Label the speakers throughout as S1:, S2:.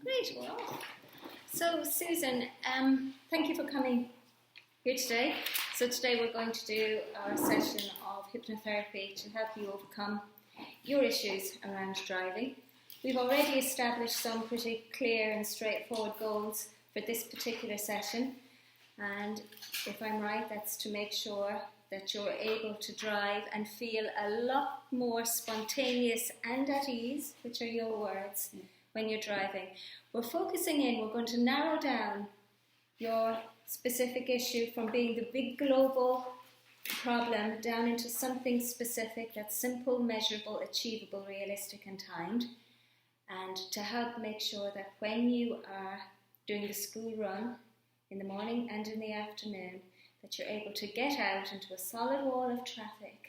S1: Great, we're off. So, Susan, thank you for coming here today. So today we're going to do our session of hypnotherapy to help you overcome your issues around driving. We've already established some pretty clear and straightforward goals for this particular session, and if I'm right, that's to make sure that you're able to drive and feel a lot more spontaneous and at ease, which are your words, when you're driving. We're focusing in, we're going to narrow down your specific issue from being the big global problem down into something specific that's simple, measurable, achievable, realistic and timed, and to help make sure that when you are doing the school run in the morning and in the afternoon, that you're able to get out into a solid wall of traffic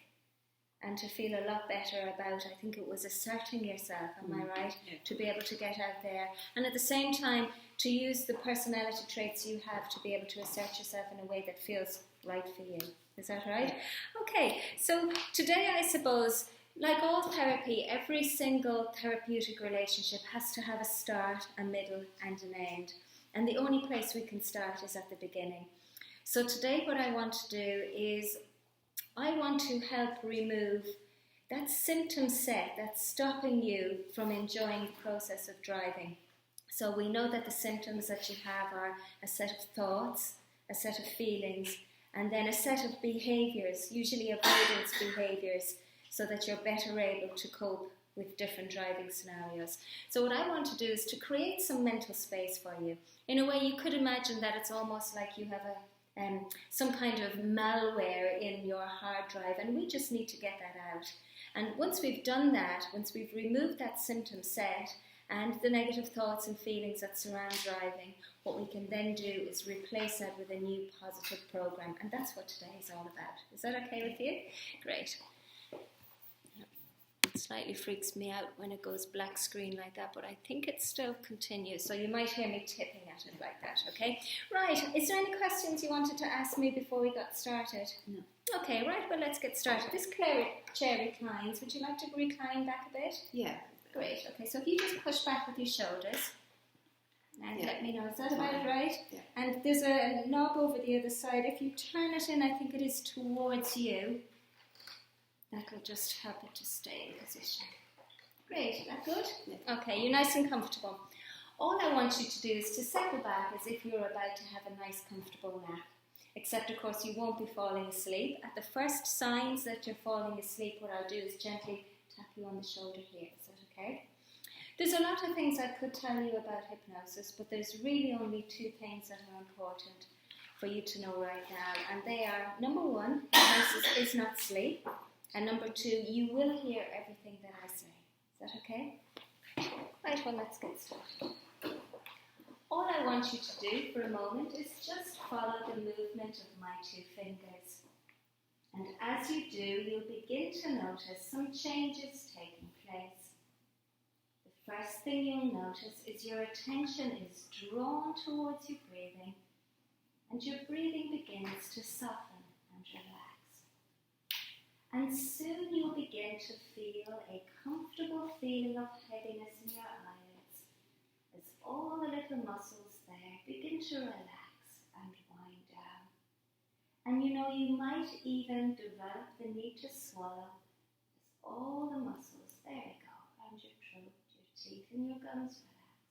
S1: and to feel a lot better about, I think it was asserting yourself, am I right? Yeah. To be able to get out there, and at the same time to use the personality traits you have to be able to assert yourself in a way that feels right for you. Is that right? Yeah. Okay, so today I suppose, like all therapy, every single therapeutic relationship has to have a start, a middle and an end. And the only place we can start is at the beginning. So today what I want to do is I want to help remove that symptom set that's stopping you from enjoying the process of driving. So we know that the symptoms that you have are a set of thoughts, a set of feelings, and then a set of behaviours, usually avoidance behaviours, so that you're better able to cope with different driving scenarios. So what I want to do is to create some mental space for you. In a way, you could imagine that it's almost like you have some kind of malware in your hard drive, and we just need to get that out. And once we've done that, once we've removed that symptom set and the negative thoughts and feelings that surround driving, what we can then do is replace that with a new positive program, and that's what today is all about. Is that okay with you? Great. It slightly freaks me out when it goes black screen like that, but I think it still continues, so you might hear me tipping at it like that, okay? Right, is there any questions you wanted to ask me before we got started?
S2: No.
S1: Okay, right, well let's get started. This chair reclines. Would you like to recline back a bit?
S2: Yeah.
S1: Great, okay, so if you just push back with your shoulders and let me know, is that about right?
S2: Yeah.
S1: And there's a knob over the other side. If you turn it in, I think it is towards you. That will just help it to stay in position. Great, is that good? Yeah. Okay, you're nice and comfortable. All I want you to do is to settle back as if you're about to have a nice comfortable nap. Except of course you won't be falling asleep. At the first signs that you're falling asleep, what I'll do is gently tap you on the shoulder here. Is that okay? There's a lot of things I could tell you about hypnosis, but there's really only two things that are important for you to know right now. And they are, number one, hypnosis is not sleep. And number two, you will hear everything that I say. Is that okay? Right, well, let's get started. All I want you to do for a moment is just follow the movement of my two fingers. And as you do, you'll begin to notice some changes taking place. The first thing you'll notice is your attention is drawn towards your breathing, and your breathing begins to soften and relax. And soon you'll begin to feel a comfortable feeling of heaviness in your eyelids as all the little muscles there begin to relax and wind down. And you know, you might even develop the need to swallow as all the muscles, there you go, around your throat, your teeth and your gums relax.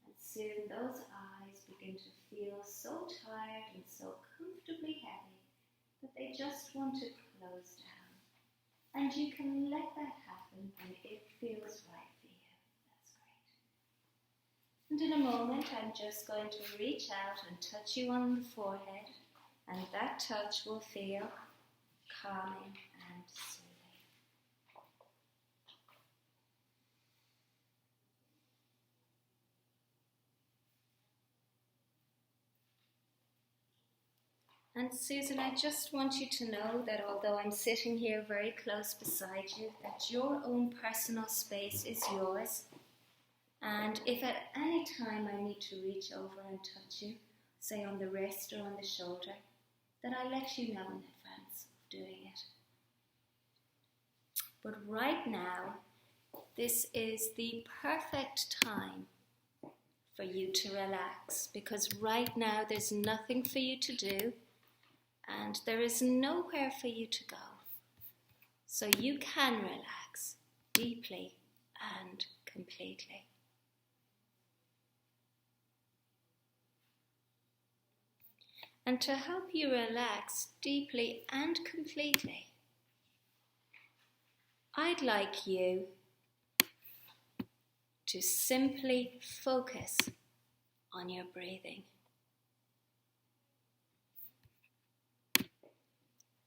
S1: And soon those eyes begin to feel so tired and so comfortably heavy that they just want to close down. And you can let that happen when it feels right for you. That's great. And in a moment, I'm just going to reach out and touch you on the forehead, and that touch will feel calming and soothing. And Susan, I just want you to know that although I'm sitting here very close beside you, that your own personal space is yours. And if at any time I need to reach over and touch you, say on the wrist or on the shoulder, that I let you know in advance of doing it. But right now, this is the perfect time for you to relax, because right now there's nothing for you to do and there is nowhere for you to go. So you can relax deeply and completely. And to help you relax deeply and completely, I'd like you to simply focus on your breathing.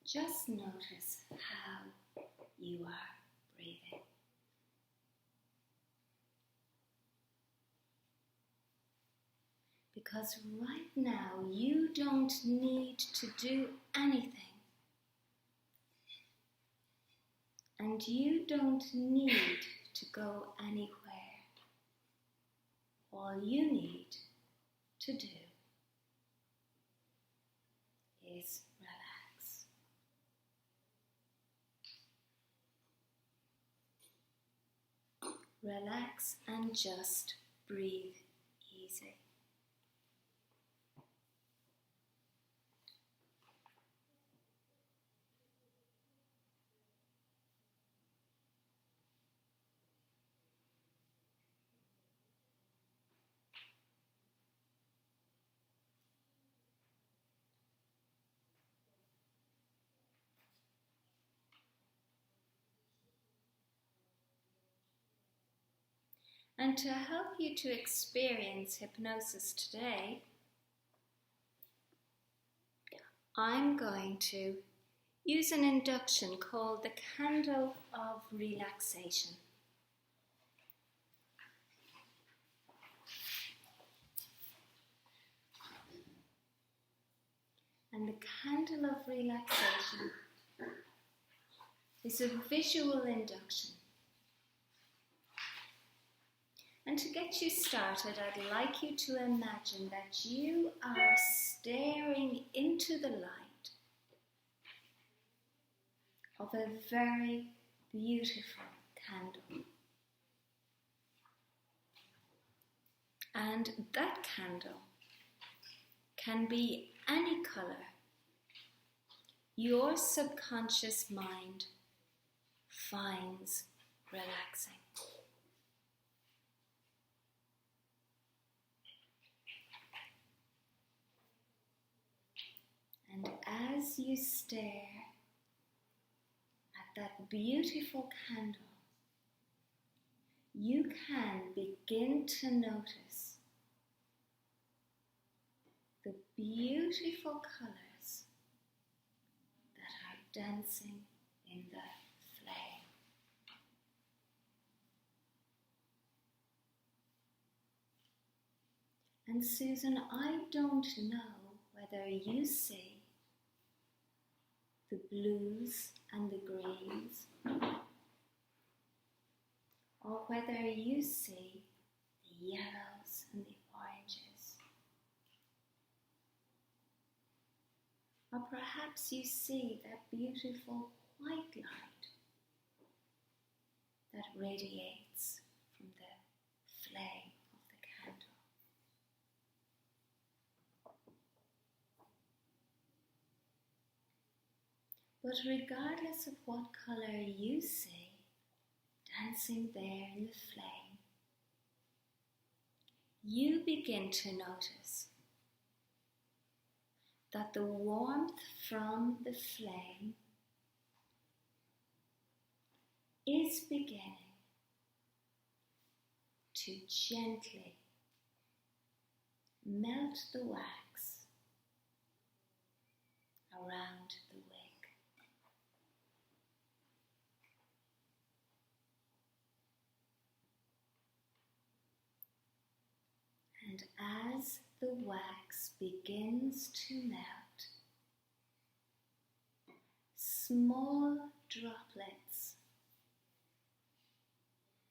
S1: Just notice how you are breathing. Because right now you don't need to do anything. And you don't need to go anywhere. All you need to do is relax. Relax and just breathe easy. And to help you to experience hypnosis today, I'm going to use an induction called the Candle of Relaxation. And the Candle of Relaxation is a visual induction. And to get you started, I'd like you to imagine that you are staring into the light of a very beautiful candle. And that candle can be any colour your subconscious mind finds relaxing. And as you stare at that beautiful candle, you can begin to notice the beautiful colours that are dancing in the flame. And Susan, I don't know whether you see the blues and the greens, or whether you see the yellows and the oranges. Or perhaps you see that beautiful white light that radiates from the flame of the candle. But regardless of what colour you see dancing there in the flame, you begin to notice that the warmth from the flame is beginning to gently melt the wax around the wick. And as the wax begins to melt, small droplets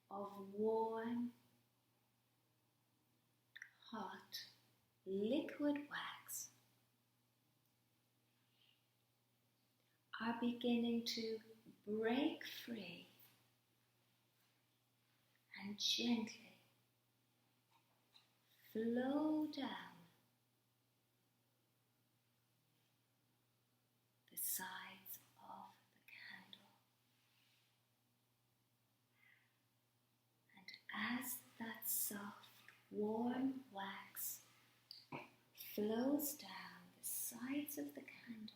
S1: of warm, hot, liquid wax are beginning to break free and gently flow down the sides of the candle. And as that soft, warm wax flows down the sides of the candle,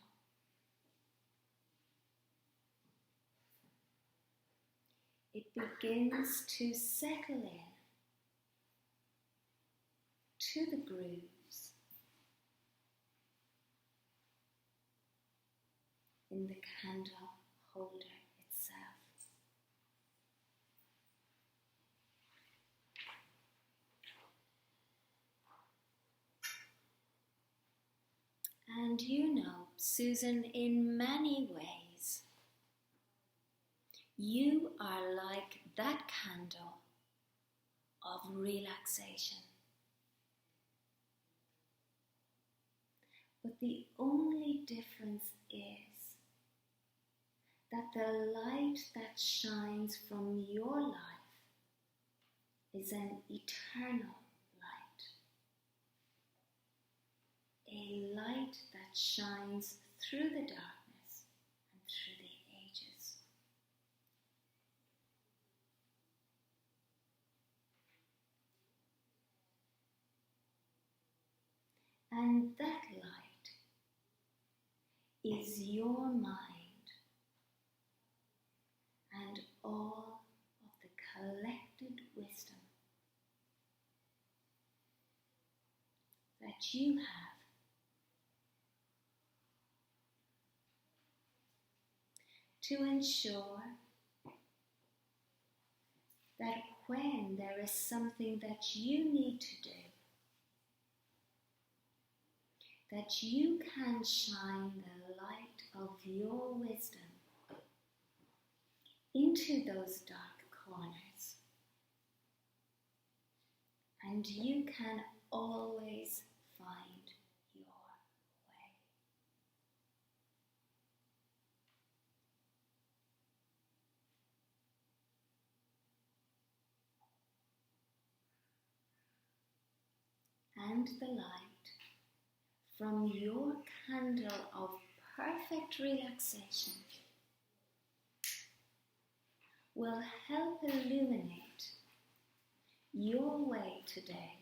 S1: it begins to settle to the grooves in the candle holder itself. And you know, Susan, in many ways, you are like that candle of relaxation. But the only difference is that the light that shines from your life is an eternal light. A light that shines through the darkness and through the ages. And that light is your mind and all of the collected wisdom that you have to ensure that when there is something that you need to do, that you can shine the light of your wisdom into those dark corners. And you can always find your way. And the light from your candle of perfect relaxation will help illuminate your way today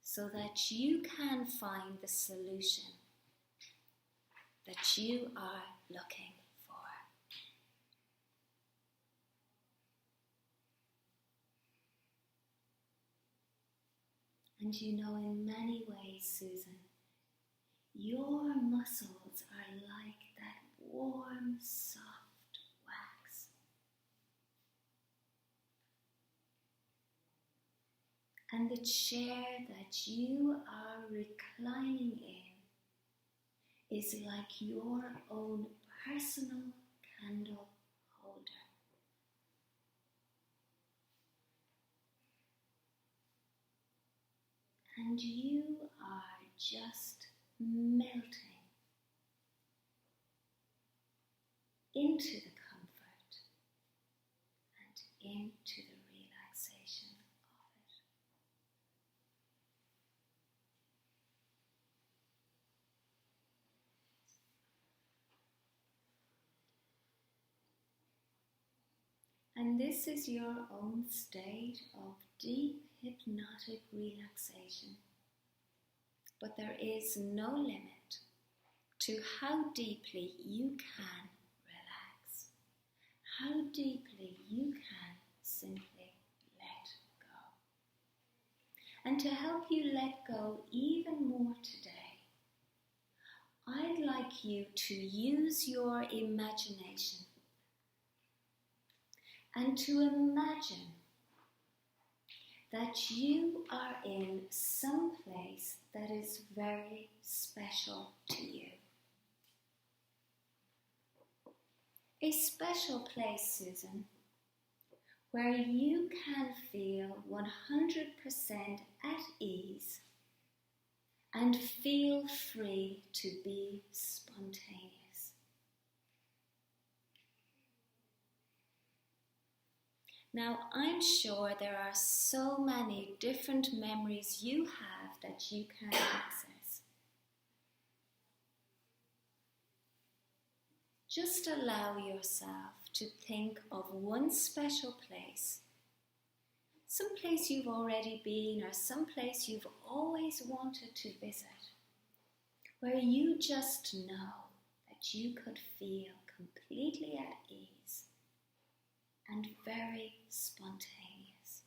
S1: so that you can find the solution that you are looking for. And you know, in many ways, Susan, your muscles are like that warm, soft wax. And the chair that you are reclining in is like your own personal candle holder. And you are just melting into the comfort and into the relaxation of it. And this is your own state of deep hypnotic relaxation. But there is no limit to how deeply you can relax, how deeply you can simply let go. And to help you let go even more today, I'd like you to use your imagination and to imagine that you are in some place that is very special to you. A special place, Susan, where you can feel 100% at ease and feel free to be spontaneous. Now, I'm sure there are so many different memories you have that you can access. Just allow yourself to think of one special place, some place you've already been or some place you've always wanted to visit, where you just know that you could feel completely at ease and very spontaneous.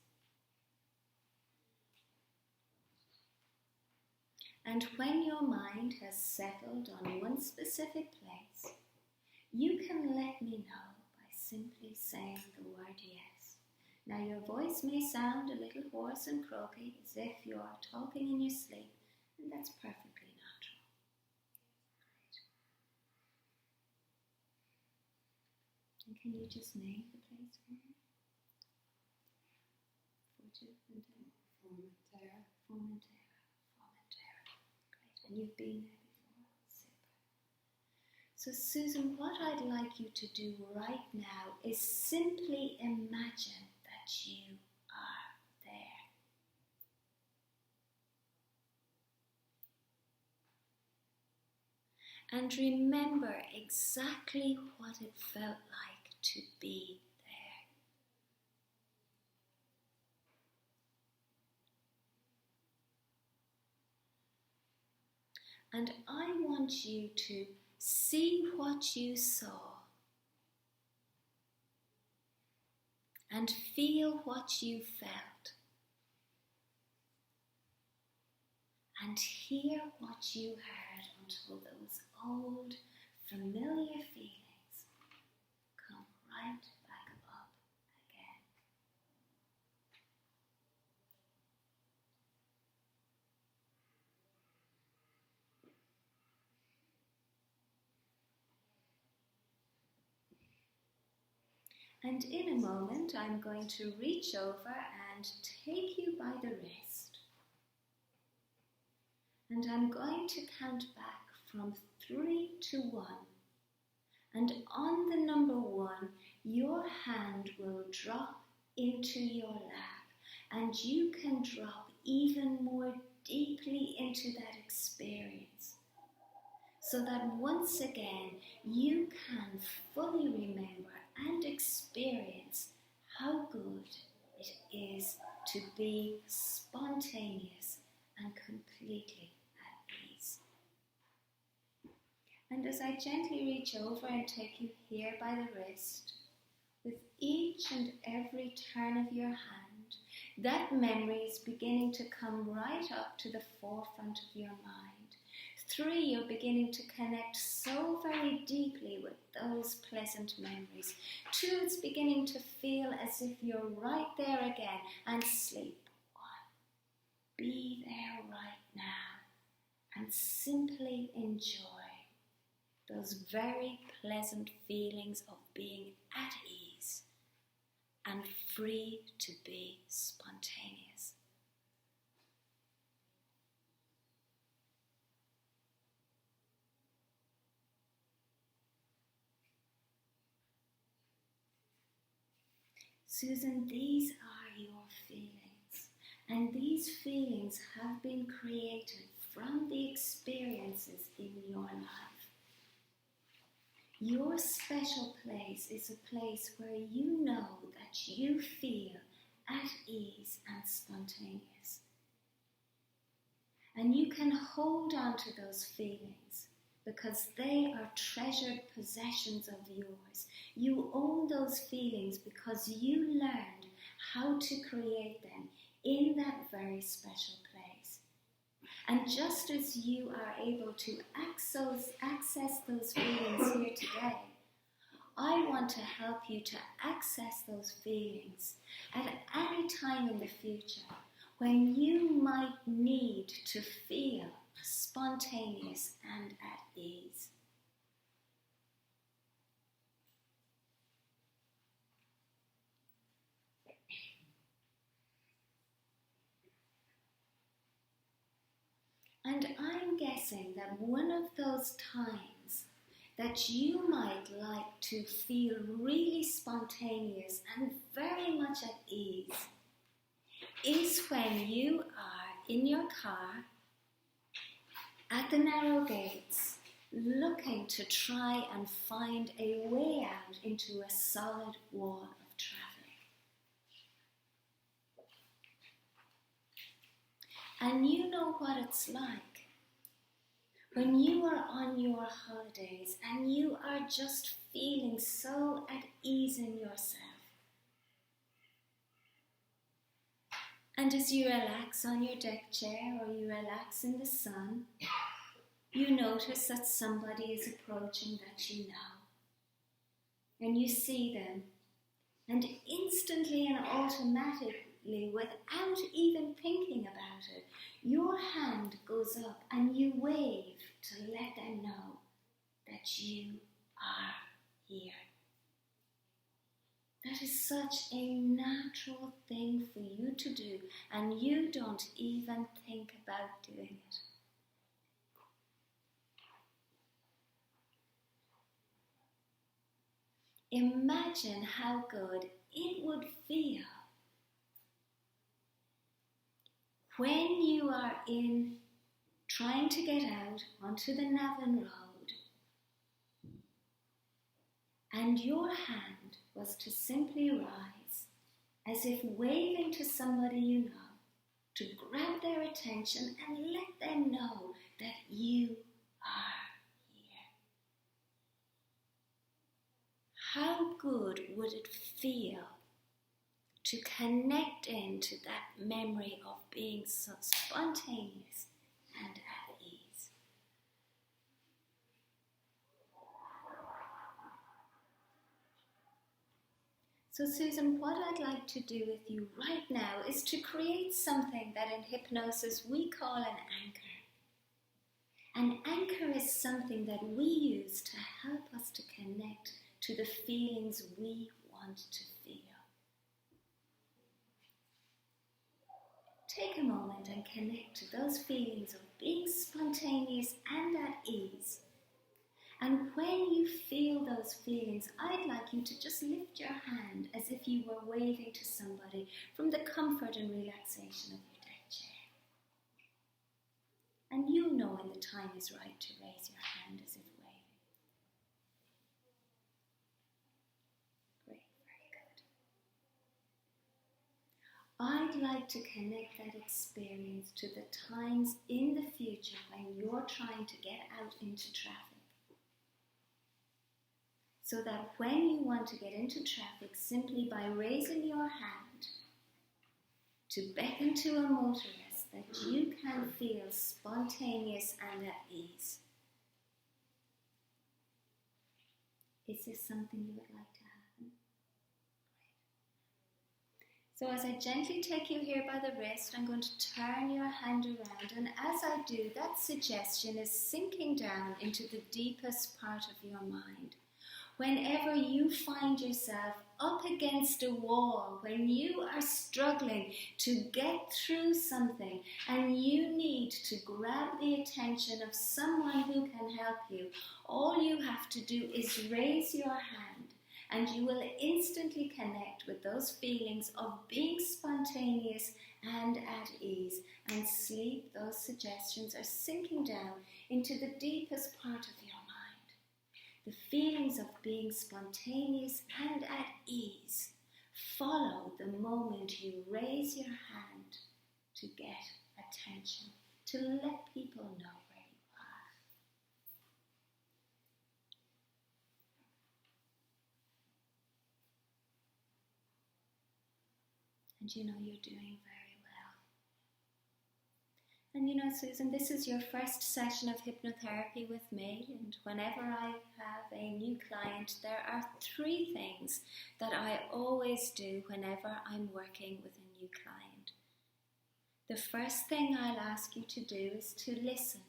S1: And when your mind has settled on one specific place, you can let me know by simply saying the word yes. Now your voice may sound a little hoarse and croaky, as if you are talking in your sleep, and that's perfectly natural. And can you just name the place for me? Formentera. Great. And you've been there before? Super. So Susan, what I'd like you to do right now is simply imagine that you are there. And remember exactly what it felt like to be there. And I want you to see what you saw and feel what you felt and hear what you heard until those old familiar feelings come right back up again. And in a moment, I'm going to reach over and take you by the wrist. And I'm going to count back from 3 to 1. And on the number 1, your hand will drop into your lap. And you can drop even more deeply into that experience. So that once again, you can fully remember and experience how good it is to be spontaneous and completely at ease. And as I gently reach over and take you here by the wrist, with each and every turn of your hand, that memory is beginning to come right up to the forefront of your mind. 3, you're beginning to connect so very deeply with those pleasant memories. 2, it's beginning to feel as if you're right there again. And sleep. 1, be there right now and simply enjoy those very pleasant feelings of being at ease and free to be spontaneous. Susan, these are your feelings, and these feelings have been created from the experiences in your life. Your special place is a place where you know that you feel at ease and spontaneous. And you can hold on to those feelings because they are treasured possessions of yours. You own those feelings because you learned how to create them in that very special place. And just as you are able to access those feelings here today, I want to help you to access those feelings at any time in the future when you might need to feel spontaneous and at ease. And I'm guessing that one of those times that you might like to feel really spontaneous and very much at ease is when you are in your car at the narrow gates, looking to try and find a way out into a solid wall of traffic. And you know what it's like when you are on your holidays and you are just feeling so at ease in yourself. And as you relax on your deck chair or you relax in the sun, you notice that somebody is approaching that you know. And you see them, and instantly and automatically, without even thinking about it, your hand goes up and you wave to let them know that you are here. That is such a natural thing for you to do, and you don't even think about doing it. Imagine how good it would feel when you are trying to get out onto the Navan Road and your hand was to simply rise as if waving to somebody you know to grab their attention and let them know that you are here. How good would it feel to connect into that memory of being so spontaneous and at ease? So Susan, what I'd like to do with you right now is to create something that in hypnosis we call an anchor. An anchor is something that we use to help us to connect to the feelings we want to feel. Take a moment and connect to those feelings of being spontaneous and at ease. And when you feel those feelings, I'd like you to just lift your hand as if you were waving to somebody from the comfort and relaxation of your deck chair. And you know when the time is right to raise your hand as if waving. Great, very good. I'd like to connect that experience to the times in the future when you're trying to get out into traffic. So that when you want to get into traffic, simply by raising your hand to beckon to a motorist, that you can feel spontaneous and at ease. Is this something you would like to happen? Great. So as I gently take you here by the wrist, I'm going to turn your hand around, and as I do, that suggestion is sinking down into the deepest part of your mind. Whenever you find yourself up against a wall, when you are struggling to get through something and you need to grab the attention of someone who can help you, all you have to do is raise your hand and you will instantly connect with those feelings of being spontaneous and at ease. And sleep, those suggestions are sinking down into the deepest part of your mind. The feelings of being spontaneous and at ease follow the moment you raise your hand to get attention, to let people know where you are. And you know you're doing very well. And you know, Susan, this is your first session of hypnotherapy with me, and whenever I have a new client, there are 3 things that I always do whenever I'm working with a new client. The first thing I'll ask you to do is to listen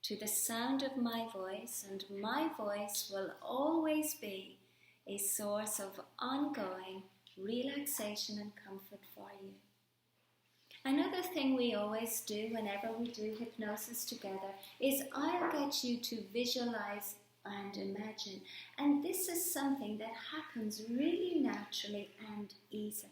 S1: to the sound of my voice, and my voice will always be a source of ongoing relaxation and comfort for you. Another thing we always do whenever we do hypnosis together is I'll get you to visualize and imagine. And this is something that happens really naturally and easily.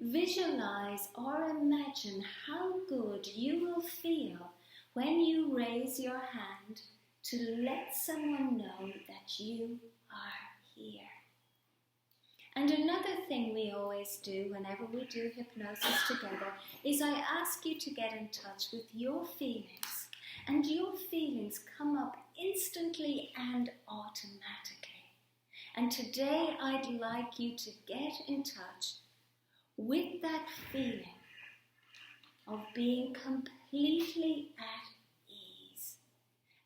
S1: Visualize or imagine how good you will feel when you raise your hand to let someone know that you are here. And another thing we always do whenever we do hypnosis together is I ask you to get in touch with your feelings. And your feelings come up instantly and automatically. And today I'd like you to get in touch with that feeling of being completely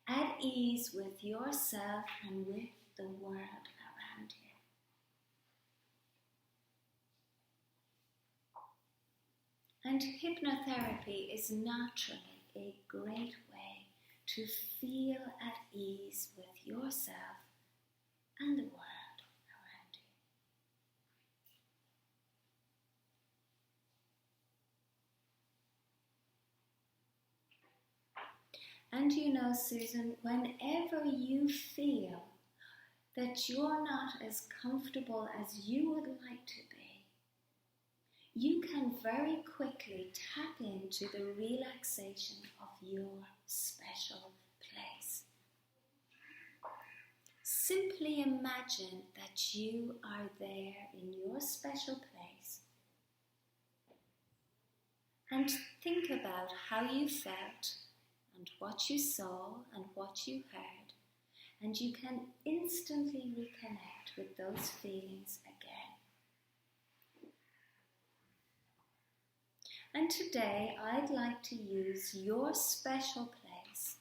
S1: at ease with yourself and with the world around you. And hypnotherapy is naturally a great way to feel at ease with yourself and the world around you. And you know, Susan, whenever you feel that you're not as comfortable as you would like to be, you can very quickly tap into the relaxation of your special place. Simply imagine that you are there in your special place and think about how you felt and what you saw and what you heard, and you can instantly reconnect with those feelings again. And today I'd like to use your special place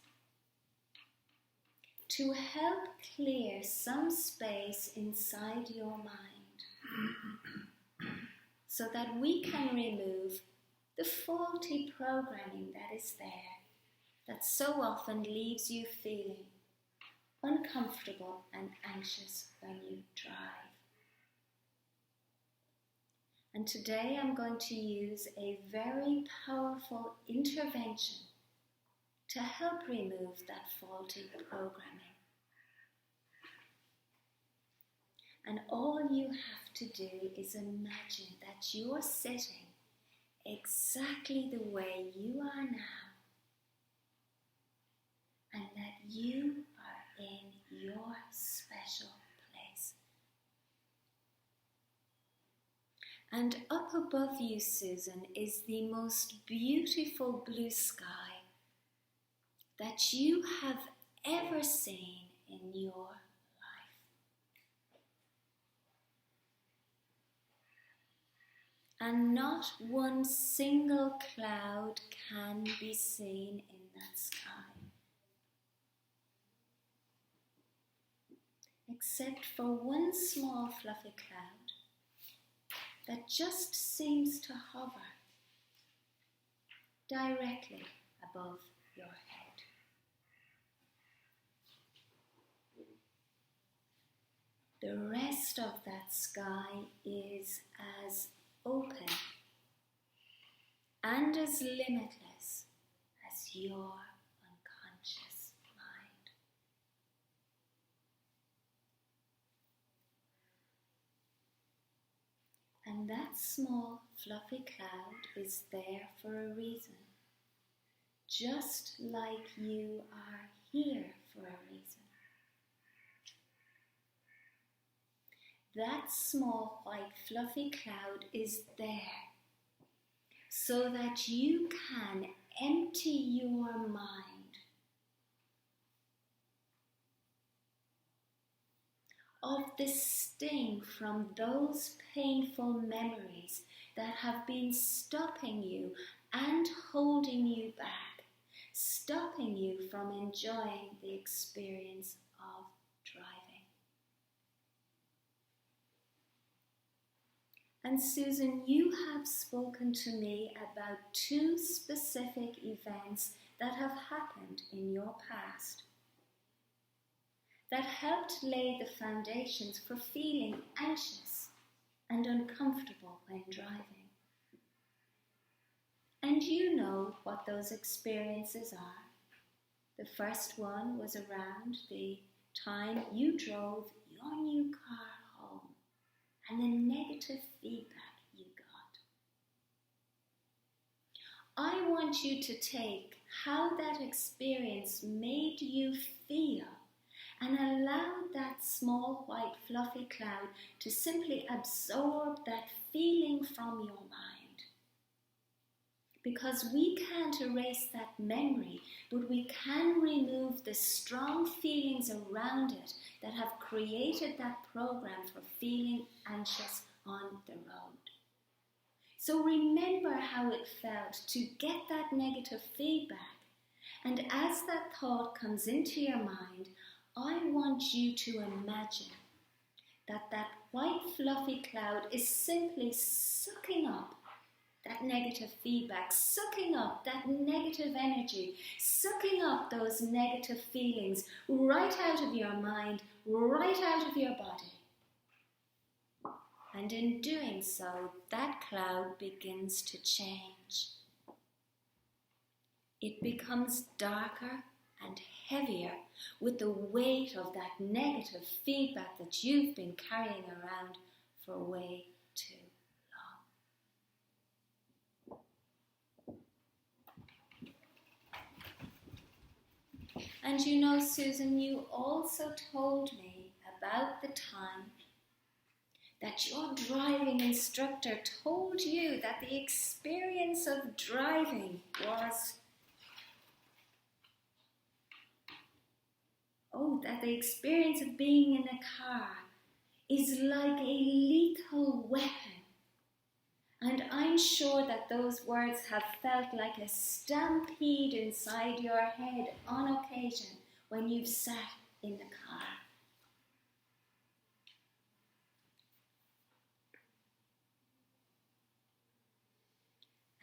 S1: to help clear some space inside your mind so that we can remove the faulty programming that is there that so often leaves you feeling uncomfortable and anxious when you drive. And today I'm going to use a very powerful intervention to help remove that faulty programming. And all you have to do is imagine that you're sitting exactly the way you are now, and that you are in your special place. And up above you, Susan, is the most beautiful blue sky that you have ever seen in your life. And not one single cloud can be seen in that sky, except for one small fluffy cloud that just seems to hover directly above your head. The rest of that sky is as open and as limitless as your unconscious mind. And that small fluffy cloud is there for a reason, just like you are here for a reason. That small white fluffy cloud is there so that you can empty your mind of the sting from those painful memories that have been stopping you and holding you back, stopping you from enjoying the experience of driving. And Susan, you have spoken to me about 2 specific events that have happened in your past that helped lay the foundations for feeling anxious and uncomfortable when driving. And you know what those experiences are. The first one was around the time you drove your new car home and the negative feedback you got. I want you to take how that experience made you feel and allow that small white fluffy cloud to simply absorb that feeling from your mind. Because we can't erase that memory, but we can remove the strong feelings around it that have created that program for feeling anxious on the road. So remember how it felt to get that negative feedback. And as that thought comes into your mind, I want you to imagine that that white fluffy cloud is simply sucking up that negative feedback, sucking up that negative energy, sucking up those negative feelings right out of your mind, right out of your body. And in doing so, that cloud begins to change. It becomes darker and heavier with the weight of that negative feedback that you've been carrying around for way too long. And you know, Susan, you also told me about the time that your driving instructor told you that the experience of driving was that the experience of being in a car is like a lethal weapon. And I'm sure that those words have felt like a stampede inside your head on occasion when you've sat in the car.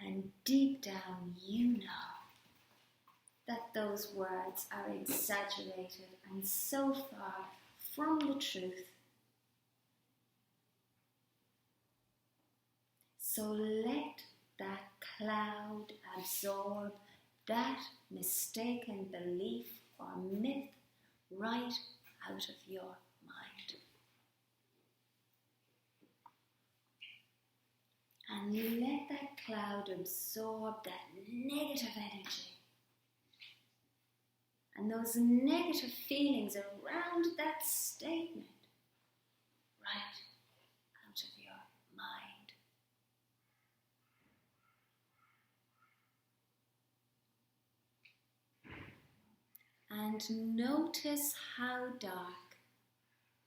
S1: And deep down you know that those words are exaggerated and so far from the truth. So let that cloud absorb that mistaken belief or myth right out of your mind. And let that cloud absorb that negative energy and those negative feelings around that statement right out of your mind. And notice how dark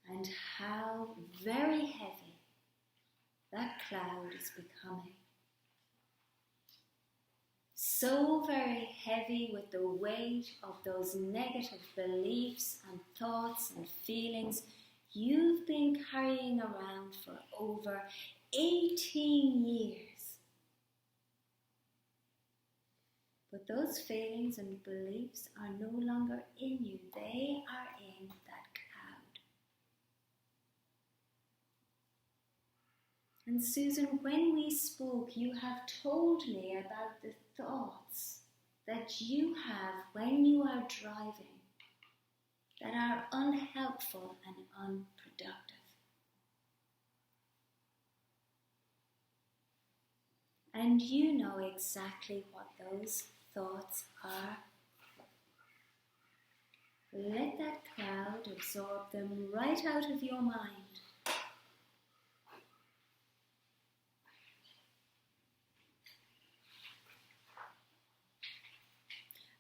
S1: and how very heavy that cloud is becoming. So very heavy with the weight of those negative beliefs and thoughts and feelings you've been carrying around for over 18 years. But those feelings and beliefs are no longer in you. They are in that cloud. And Susan, when we spoke, you have told me about the thoughts that you have when you are driving that are unhelpful and unproductive. And you know exactly what those thoughts are. Let that cloud absorb them right out of your mind.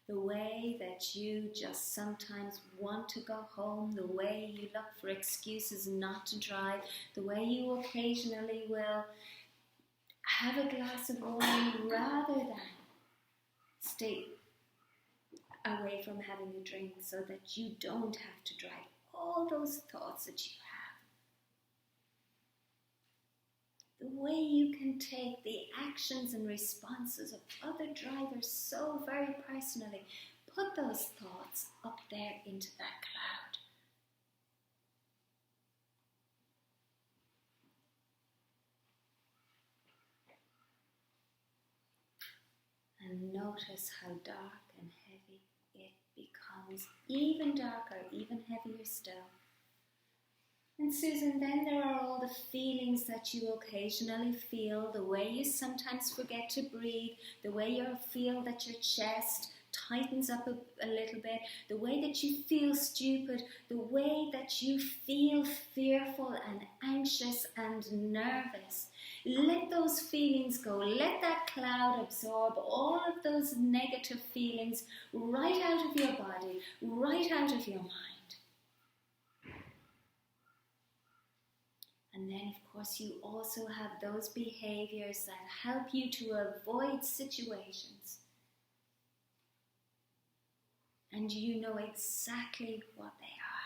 S1: The way that you just sometimes want to go home, the way you look for excuses not to drive, the way you occasionally will have a glass of wine rather than stay away from having a drink so that you don't have to drive. All those thoughts that you have. The way you can take the actions and responses of other drivers so very personally. Put those thoughts up there into that cloud. And notice how dark and heavy it becomes even darker, even heavier still. And Susan, then there are all the feelings that you occasionally feel, the way you sometimes forget to breathe, the way you feel that your chest tightens up a little bit, the way that you feel stupid, the way that you feel fearful and anxious and nervous. Let those feelings go. Let that cloud absorb all of those negative feelings right out of your body, right out of your mind. And then, of course, you also have those behaviors that help you to avoid situations. And you know exactly what they are.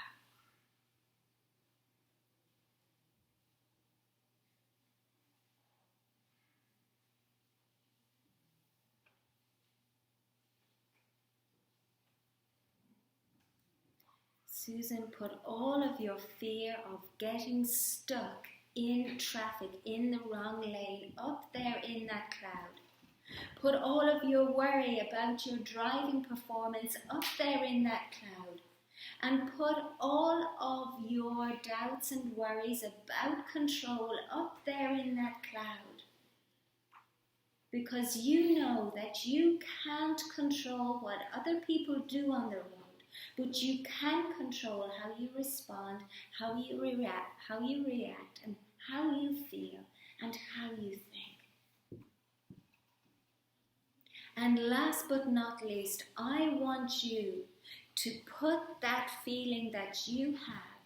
S1: Susan, put all of your fear of getting stuck in traffic, in the wrong lane, up there in that cloud. Put all of your worry about your driving performance up there in that cloud. And put all of your doubts and worries about control up there in that cloud. Because you know that you can't control what other people do on the road. But you can control how you respond, how you react, and how you feel, and how you think. And last but not least, I want you to put that feeling that you have,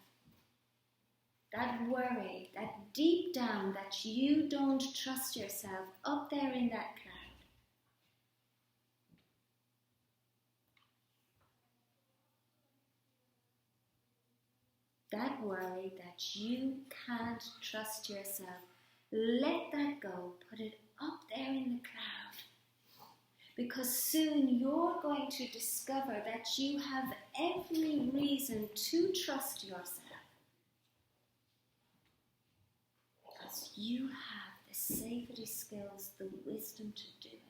S1: that worry, that deep down that you don't trust yourself up there in that cloud. That worry that you can't trust yourself, let that go, put it up there in the cloud. Because soon you're going to discover that you have every reason to trust yourself. Because you have the safety skills, the wisdom to do it.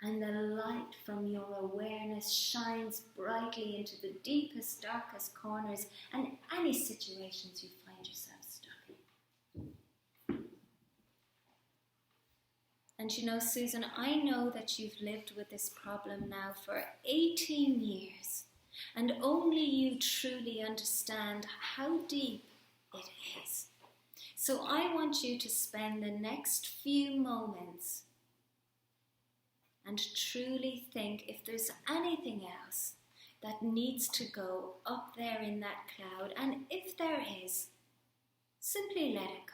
S1: And the light from your awareness shines brightly into the deepest, darkest corners and any situations you find yourself stuck in. And you know, Susan, I know that you've lived with this problem now for 18 years, and only you truly understand how deep it is. So I want you to spend the next few moments and truly think if there's anything else that needs to go up there in that cloud. And if there is, simply let it go.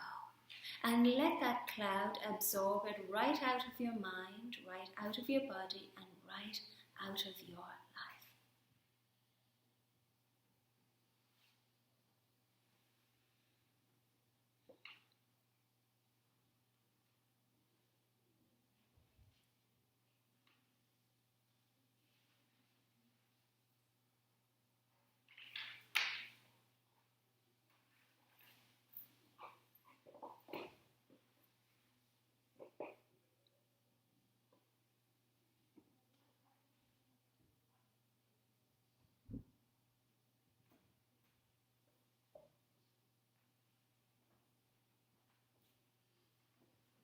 S1: And let that cloud absorb it right out of your mind, right out of your body, and right out of your life.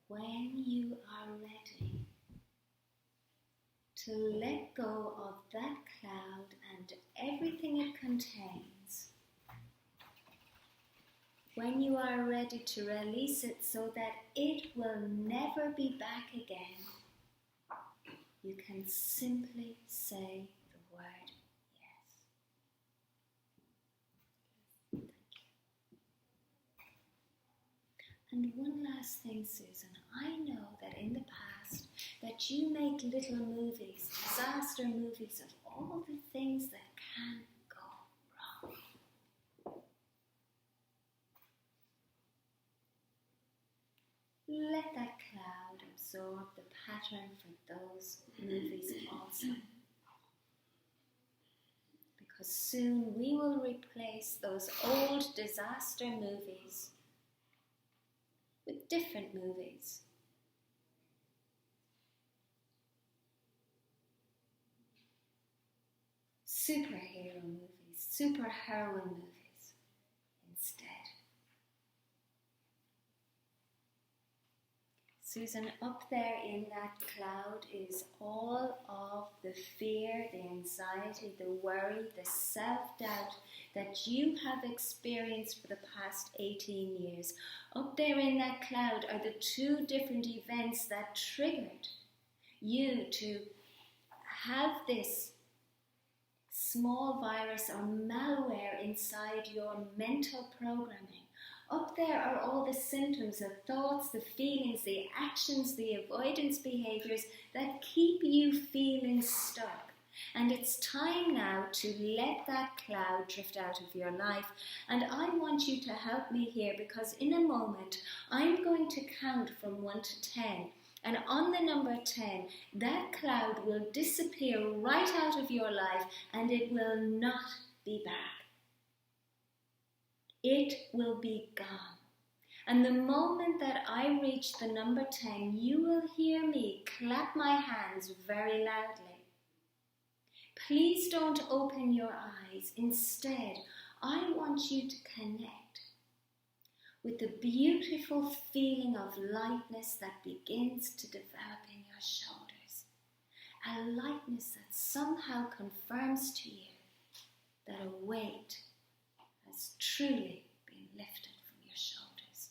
S1: When you are ready to let go of that cloud and everything it contains, when you are ready to release it so that it will never be back again, you can simply say the word yes. Thank you. And one last thing, Susan. I know that in the past that you make little movies, disaster movies of all the things that can go wrong. Let that cloud absorb the pattern for those movies also. Because soon we will replace those old disaster movies with different movies. superhero movies, superheroine movies instead. Susan, up there in that cloud is all of the fear, the anxiety, the worry, the self-doubt that you have experienced for the past 18 years. Up there in that cloud are the two different events that triggered you to have this small virus or malware inside your mental programming. Up there are all the symptoms, the thoughts, the feelings, the actions, the avoidance behaviours that keep you feeling stuck. And it's time now to let that cloud drift out of your life. And I want you to help me here, because in a moment I'm going to count from 1 to 10. And on the number 10, that cloud will disappear right out of your life and it will not be back. It will be gone. And the moment that I reach the number 10, you will hear me clap my hands very loudly. Please don't open your eyes. Instead, I want you to connect with the beautiful feeling of lightness that begins to develop in your shoulders. A lightness that somehow confirms to you that a weight has truly been lifted from your shoulders.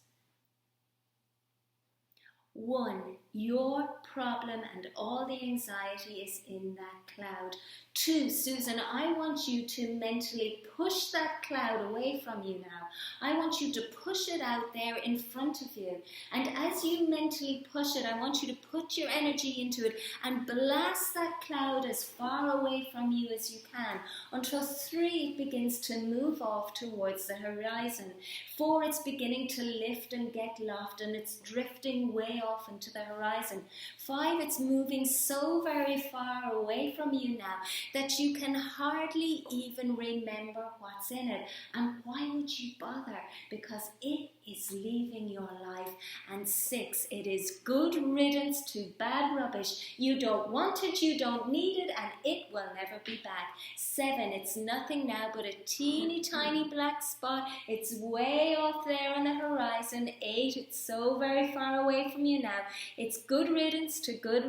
S1: 1, your problem and all the anxiety is in that cloud. 2, Susan, I want you to mentally push that cloud away from you now. I want you to push it out there in front of you. And as you mentally push it, I want you to put your energy into it and blast that cloud as far away from you as you can until 3, it begins to move off towards the horizon. 4, it's beginning to lift and get loft and it's drifting way off into the horizon. 5, it's moving so very far away from you now that you can hardly even remember what's in it. And why would you bother? Because it is leaving your life. And 6, it is good riddance to bad rubbish. You don't want it, you don't need it, and it will never be back. 7, it's nothing now but a teeny tiny black spot. It's way off there on the horizon. 8, it's so very far away from you now. It's good riddance to good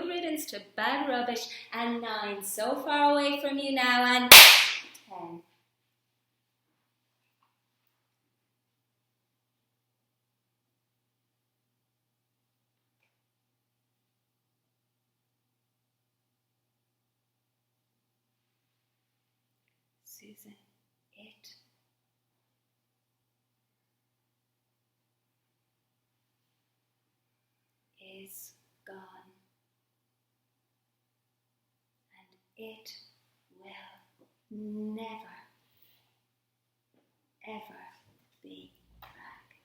S1: riddance to bad rubbish. And 9, so far away from you now. And 10. Susan, it is gone. It will never, ever be back.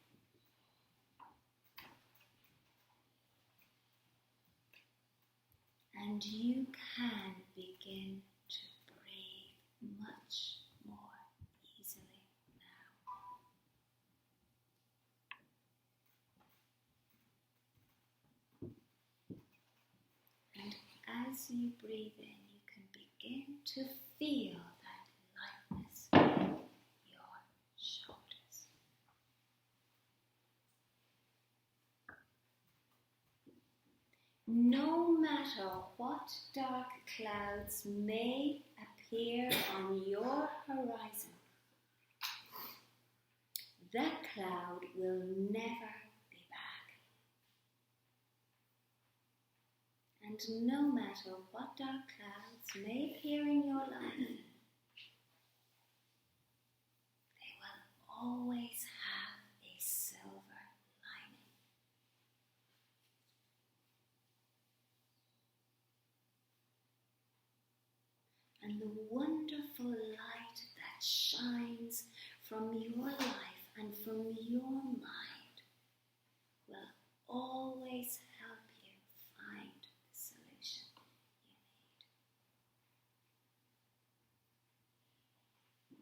S1: And you can begin to breathe much more easily now. And as you breathe in, begin to feel that lightness in your shoulders. No matter what dark clouds may appear on your horizon, that cloud will never be back. And no matter what dark clouds may appear in your life, they will always have a silver lining. And the wonderful light that shines from your life and from your mind will always help you find the solution you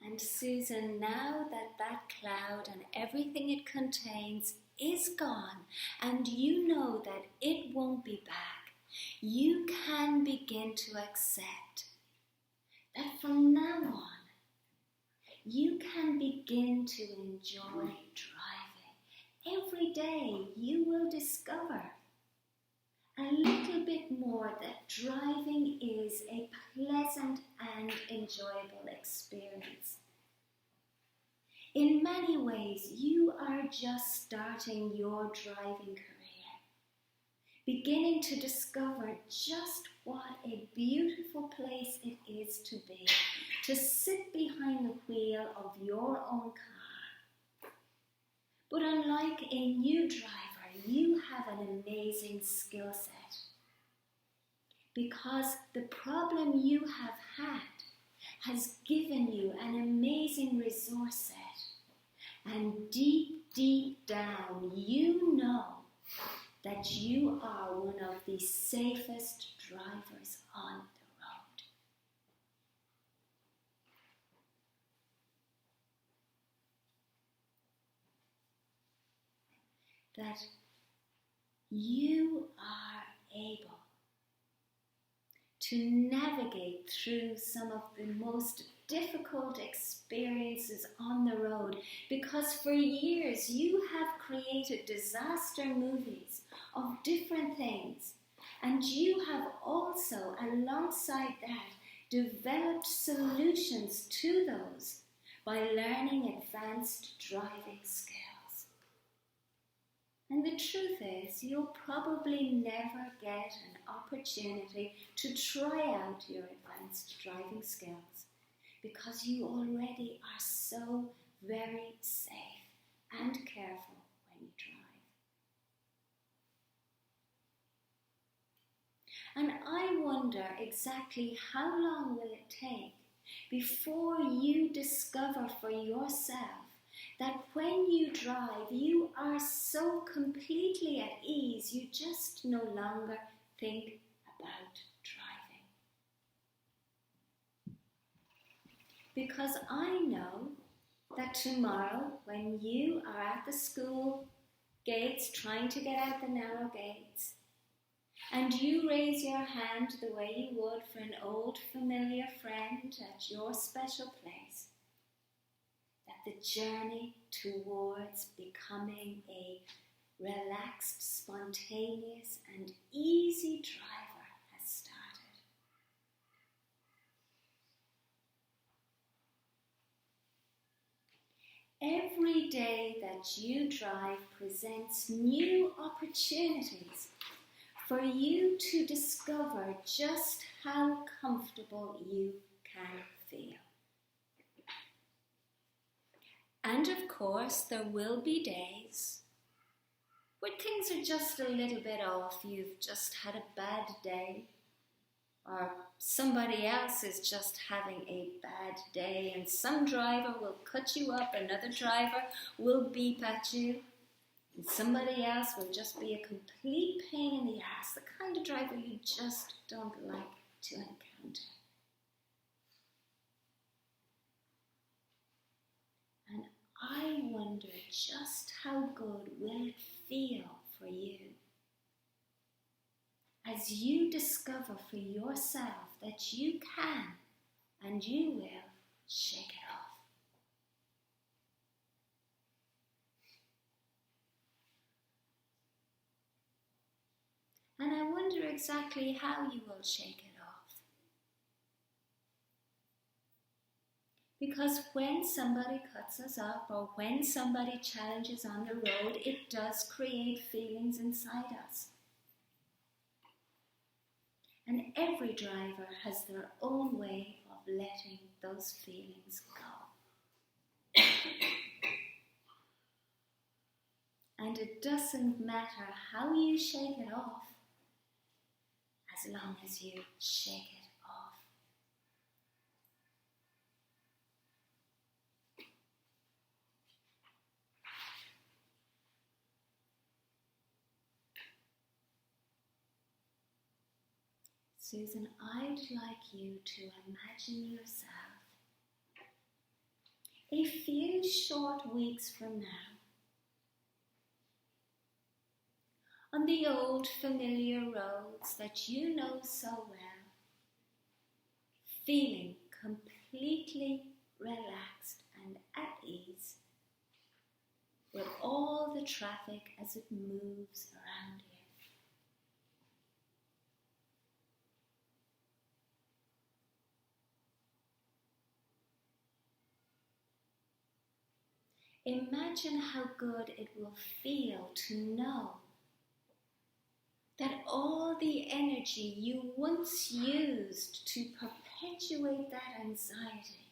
S1: need. And Susan, now that that cloud and everything it contains is gone and you know that it won't be back, you can begin to accept that from now on, you can begin to enjoy driving. Every day you will discover a little bit more that driving is a pleasant and enjoyable experience. In many ways, you are just starting your driving career, beginning to discover just what a beautiful place it is to be, to sit behind the wheel of your own car. But unlike a new driver, you have an amazing skill set, because the problem you have had has given you an amazing resource set. And deep, deep down, you know that you are one of the safest drivers on the road. That you are able to navigate through some of the most difficult experiences on the road, because for years you have created disaster movies of different things, and you have also, alongside that, developed solutions to those by learning advanced driving skills. And the truth is, you'll probably never get an opportunity to try out your advanced driving skills, because you already are so very safe and careful when you drive. And I wonder exactly how long will it take before you discover for yourself that when you drive, you are so completely at ease, you just no longer think about driving. Because I know that tomorrow, when you are at the school gates trying to get out the narrow gates, and you raise your hand the way you would for an old familiar friend at your special place, that the journey towards becoming a relaxed, spontaneous, and easy driver has started. Every day that you drive presents new opportunities for you to discover just how comfortable you can feel. And of course, there will be days when things are just a little bit off. You've just had a bad day, or somebody else is just having a bad day, and some driver will cut you up, another driver will beep at you, and somebody else will just be a complete pain in the ass, the kind of driver you just don't like to encounter. And I wonder just how good will it feel for you as you discover for yourself that you can and you will shake it off. And I wonder exactly how you will shake it off. Because when somebody cuts us up or when somebody challenges on the road, it does create feelings inside us. And every driver has their own way of letting those feelings go. And it doesn't matter how you shake it off, as long as you shake it off. Susan, I'd like you to imagine yourself a few short weeks from now on the old familiar roads that you know so well, feeling completely relaxed and at ease with all the traffic as it moves around you. Imagine how good it will feel to know that all the energy you once used to perpetuate that anxiety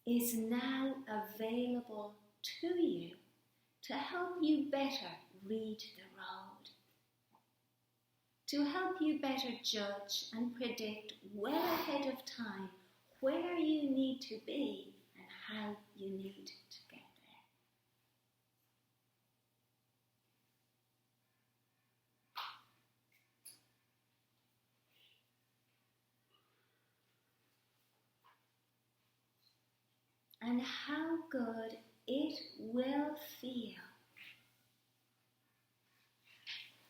S1: is now available to you to help you better read the road, to help you better judge and predict well ahead of time where you need to be and how you need to get there. And how good it will feel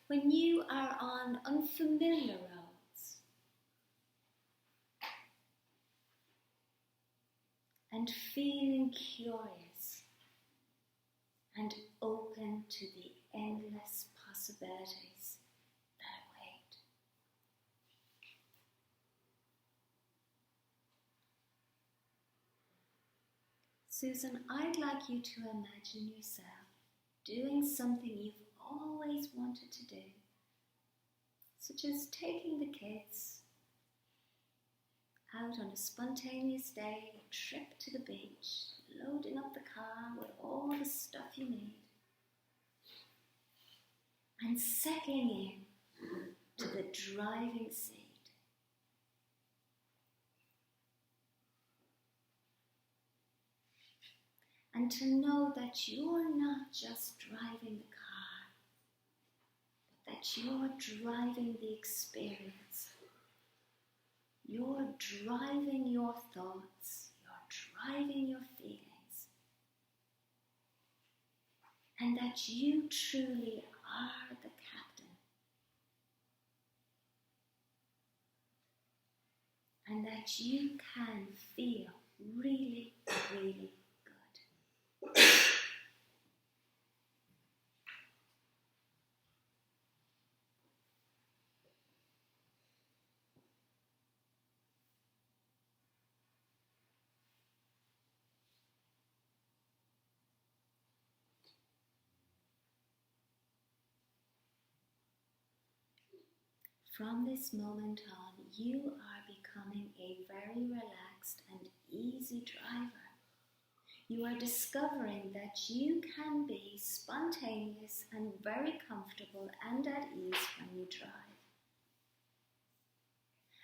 S1: when you are on unfamiliar roads and feeling curious and open to the endless possibilities that await. Susan, I'd like you to imagine yourself doing something you've always wanted to do, such as taking the kids out on a spontaneous day, a trip to the beach, loading up the car with all the stuff you need, and settling in to the driving seat. And to know that you're not just driving the car, but that you're driving the experience. You're driving your thoughts, you're driving your feelings, and that you truly are the captain, and that you can feel really, really good. From this moment on, you are becoming a very relaxed and easy driver. You are discovering that you can be spontaneous and very comfortable and at ease when you drive.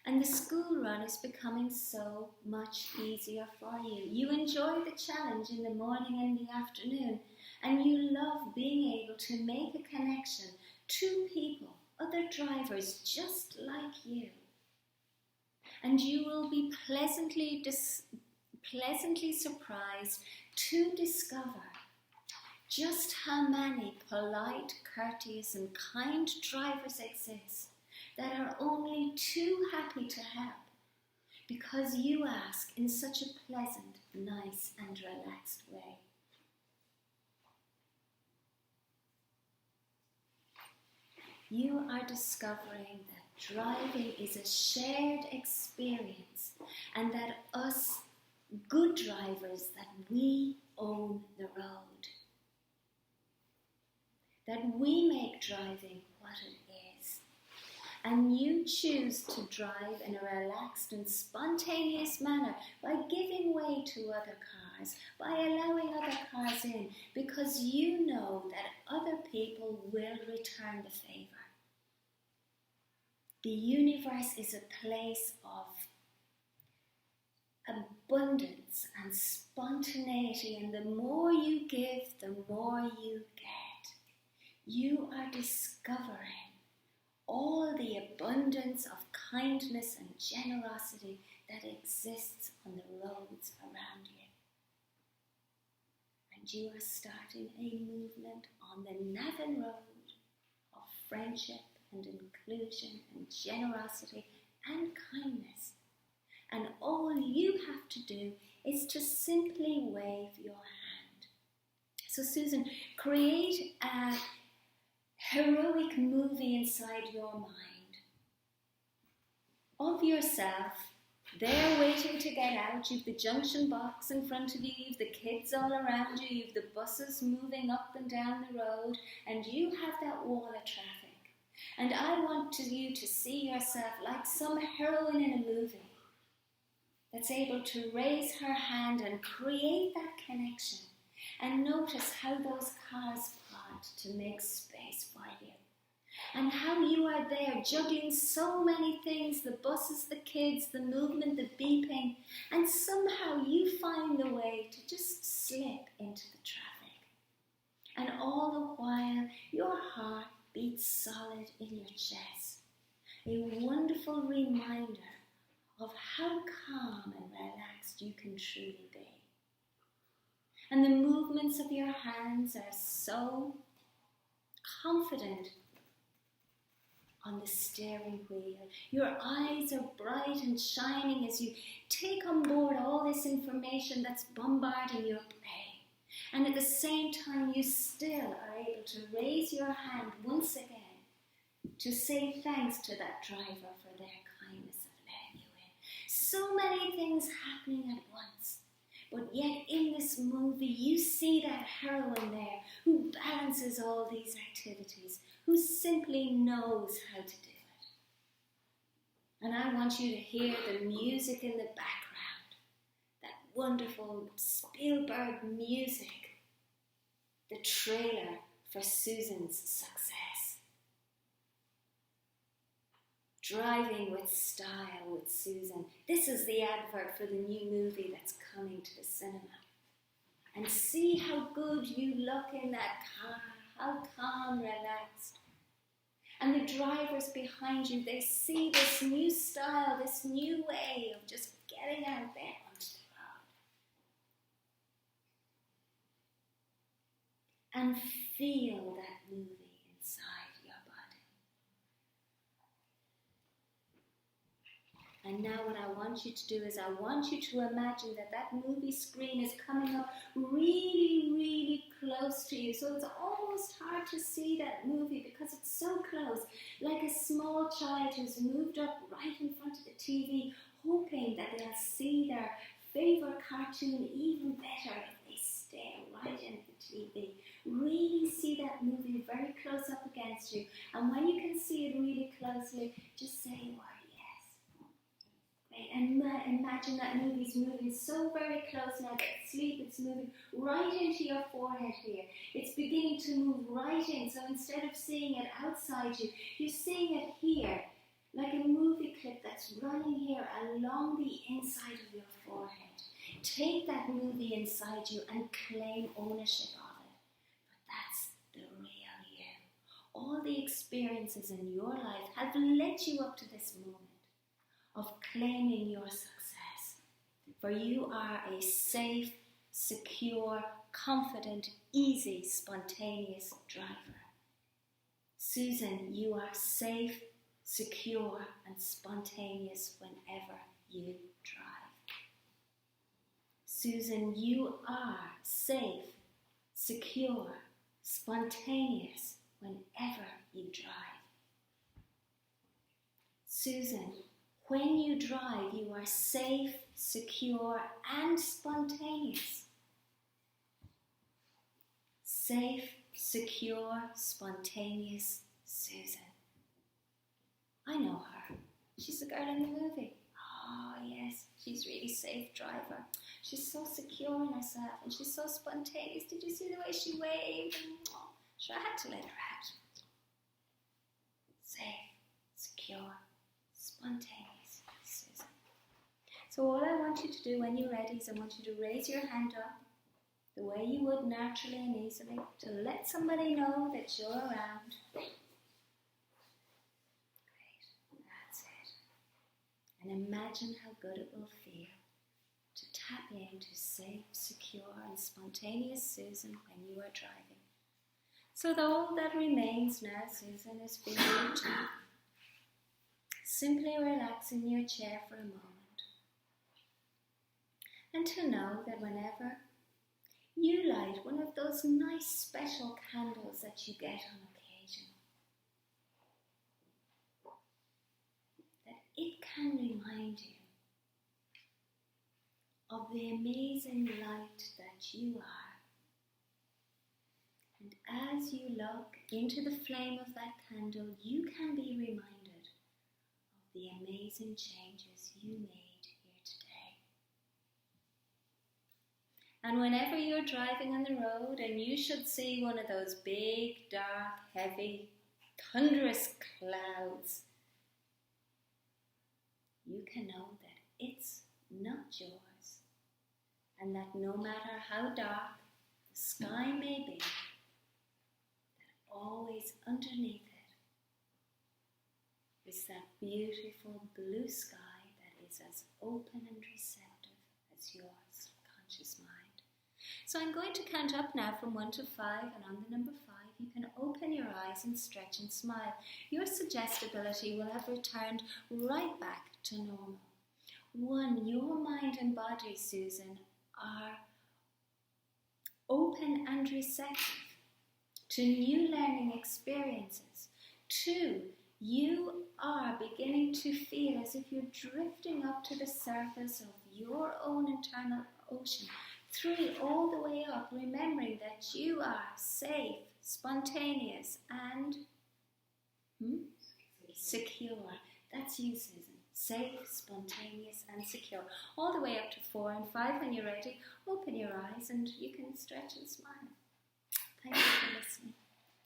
S1: And the school run is becoming so much easier for you. You enjoy the challenge in the morning and the afternoon, and you love being able to make a connection to people, other drivers just like you. And you will be pleasantly surprised to discover just how many polite, courteous and kind drivers exist that are only too happy to help because you ask in such a pleasant, nice and relaxed way. You are discovering that driving is a shared experience and that us good drivers, that we own the road. That we make driving what it is. And you choose to drive in a relaxed and spontaneous manner by giving way to other cars, by allowing other cars in, because you know that other people will return the favor. The universe is a place of abundance and spontaneity, and the more you give, the more you get. You are discovering all the abundance of kindness and generosity that exists on the roads around you. And you are starting a movement on the Navan Road friendship and inclusion and generosity and kindness. And all you have to do is to simply wave your hand. So Susan, create a heroic movie inside your mind of yourself there waiting to get out. You've the junction box in front of you, you've the kids all around you, you've the buses moving up and down the road, and you have that wall of traffic. And I want you to see yourself like some heroine in a movie that's able to raise her hand and create that connection. And notice how those cars part to make space for you. And how you are there juggling so many things, the buses, the kids, the movement, the beeping, and somehow you find the way to just slip into the traffic. And all the while, your heart beats solid in your chest. A wonderful reminder of how calm and relaxed you can truly be. And the movements of your hands are so confident on the steering wheel. Your eyes are bright and shining as you take on board all this information that's bombarding your brain. And at the same time, you still are able to raise your hand once again to say thanks to that driver for their kindness of letting you in. So many things happening at once. But yet in this movie, you see that heroine there who balances all these activities, who simply knows how to do it. And I want you to hear the music in the background, that wonderful Spielberg music, the trailer for Susan's success. Driving with Style with Susan. This is the advert for the new movie that's coming to the cinema. And see how good you look in that car, how calm, relaxed. And the drivers behind you, they see this new style, this new way of just getting out there onto the road. And feel that movie inside your body. And now what I want you to do is I want you to imagine that that movie screen is coming up really, really close to you. So it's almost hard to see that movie because it's so close. Like a small child who's moved up right in front of the TV, hoping that they'll see their favourite cartoon even better if they stare right into the TV. Really see that movie very close up against you. And when you can see it really closely, just say the word. And imagine that movie's moving so very close now that sleep, it's moving right into your forehead here. It's beginning to move right in. So instead of seeing it outside you, you're seeing it here, like a movie clip that's running here along the inside of your forehead. Take that movie inside you and claim ownership of it. But that's the real you. All the experiences in your life have led you up to this moment of claiming your success. For you are a safe, secure, confident, easy, spontaneous driver. Susan, you are safe, secure, and spontaneous whenever you drive. Susan, you are safe, secure, spontaneous whenever you drive. Susan, when you drive, you are safe, secure, and spontaneous. Safe, secure, spontaneous Susan. I know her. She's the girl in the movie. Oh, yes, she's a really safe driver. She's so secure in herself, and she's so spontaneous. Did you see the way she waved? Oh, sure, I had to let her out. Safe, secure, spontaneous. So all I want you to do when you're ready is I want you to raise your hand up the way you would naturally and easily to let somebody know that you're around. Great. That's it. And imagine how good it will feel to tap into safe, secure and spontaneous Susan when you are driving. So all that remains now, Susan, is for you to simply relax in your chair for a moment and to know that whenever you light one of those nice special candles that you get on occasion, that it can remind you of the amazing light that you are. And as you look into the flame of that candle, you can be reminded of the amazing changes you made here today. And whenever you're driving on the road and you should see one of those big, dark, heavy, thunderous clouds, you can know that it's not yours, and that no matter how dark the sky may be, always underneath it is that beautiful blue sky that is as open and receptive as your subconscious mind. So I'm going to count up now from 1 to 5, and on the number 5 you can open your eyes and stretch and smile. Your suggestibility will have returned right back to normal. 1, your mind and body, Susan, are open and receptive to new learning experiences. 2, you are beginning to feel as if you're drifting up to the surface of your own internal ocean. 3, all the way up, remembering that you are safe, spontaneous, and secure. That's you, Susan. Safe, spontaneous, and secure. All the way up to 4 and 5. When you're ready, open your eyes and you can stretch and smile. Thank you for listening.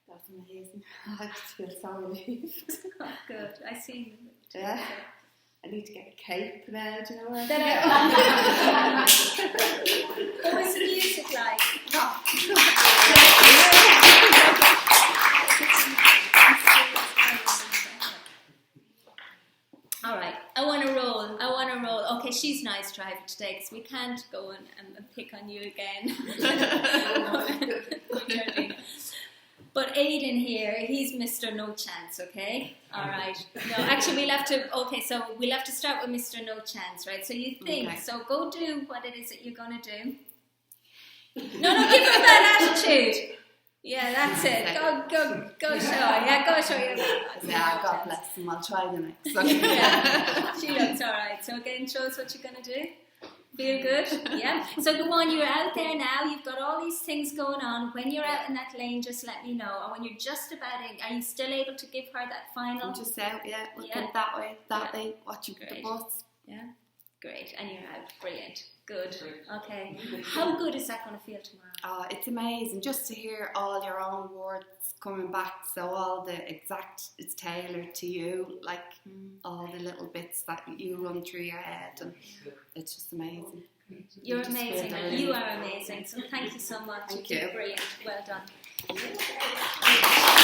S2: That's amazing. I just feel so relieved.
S1: Oh, good. I see you.
S2: Yeah. I need to get a cape now, do you know what
S1: What was the music like? All right, I want to roll. Okay, she's nice driver today because we can't go and pick on you again. But Aidan here, he's Mr. No Chance, okay? All right. No, actually, we'll have to start with Mr. No Chance, right? So you think,
S2: okay.
S1: So go do what it is that you're going to do. No, give him that attitude. Yeah, that's it. Go show. Yeah, go show your.
S2: Yeah, God bless him. I'll try the next one.
S1: Yeah, she looks all right. So again, show us what you're going to do. Feel good? Yeah. So go on, you're out there now. You've got all these things going on. When you're out in that lane, just let me know. Or when you're just about in, are you still able to give her that final?
S2: I'm just out, looking that way, watching the bus.
S1: Yeah. Great. And you're out. Brilliant. Good. Okay. How good is that going to feel tomorrow?
S2: Oh, it's amazing just to hear all your own words coming back. So all the exact, it's tailored to you, like all the little bits that you run through your head, and it's just amazing.
S1: You're amazing. You are amazing. So thank you so much.
S2: Thank you.
S1: Brilliant. Well done.